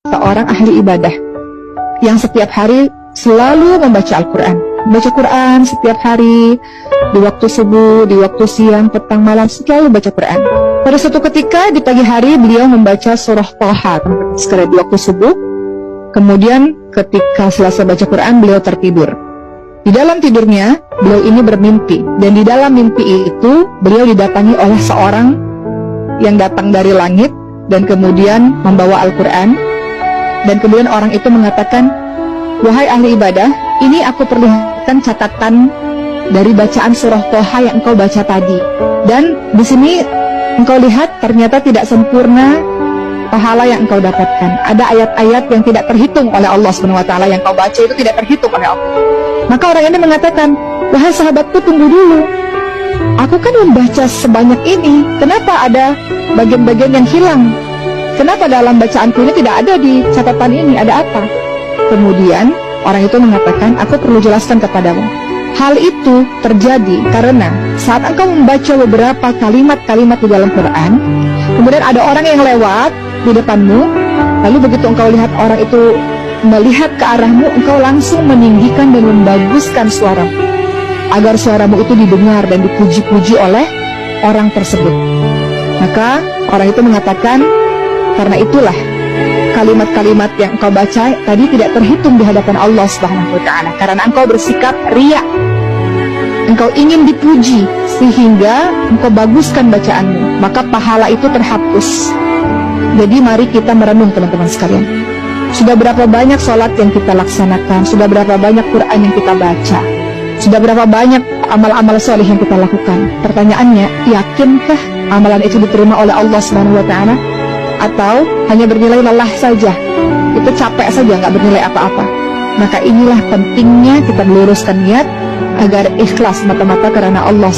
seorang ahli ibadah yang setiap hari selalu membaca Al-Quran. Baca Quran setiap hari, di waktu subuh, di waktu siang, petang, malam, selalu baca Quran. Pada suatu ketika di pagi hari beliau membaca surah Thaha sekali di waktu subuh. Kemudian ketika selesai baca Quran beliau tertidur. Di dalam tidurnya beliau ini bermimpi, dan di dalam mimpi itu beliau didatangi oleh seorang yang datang dari langit dan kemudian membawa Al-Quran. Dan kemudian orang itu mengatakan, "Wahai ahli ibadah, ini aku perlihatkan catatan dari bacaan surah Thaha yang engkau baca tadi. Dan di sini engkau lihat ternyata tidak sempurna pahala yang engkau dapatkan. Ada ayat-ayat yang tidak terhitung oleh Allah SWT yang engkau baca itu tidak terhitung oleh Allah." Maka orang ini mengatakan, "Wahai sahabatku, tunggu dulu. Aku kan membaca sebanyak ini. Kenapa ada bagian-bagian yang hilang? Kenapa dalam bacaanku ini tidak ada di catatan ini? Ada apa?" Kemudian orang itu mengatakan, "Aku perlu jelaskan kepadamu. Hal itu terjadi karena saat engkau membaca beberapa kalimat-kalimat di dalam Quran, kemudian ada orang yang lewat di depanmu, lalu begitu engkau lihat orang itu melihat ke arahmu, engkau langsung meninggikan dan membaguskan suaramu, agar suaramu itu didengar dan dipuji-puji oleh orang tersebut." Maka orang itu mengatakan, "Karena itulah kalimat-kalimat yang engkau baca tadi tidak terhitung di hadapan Allah Subhanahu wa Ta'ala, karena engkau bersikap riya. Engkau ingin dipuji sehingga engkau baguskan bacaanmu, maka pahala itu terhapus." Jadi mari kita merenung, teman-teman sekalian. Sudah berapa banyak sholat yang kita laksanakan, sudah berapa banyak Quran yang kita baca, sudah berapa banyak amal-amal soleh yang kita lakukan. Pertanyaannya, yakinkah amalan itu diterima oleh Allah Subhanahu wa Ta'ala? Atau hanya bernilai lelah saja, itu capek saja, nggak bernilai apa-apa? Maka inilah pentingnya kita meluruskan niat agar ikhlas mata-mata karena Allah.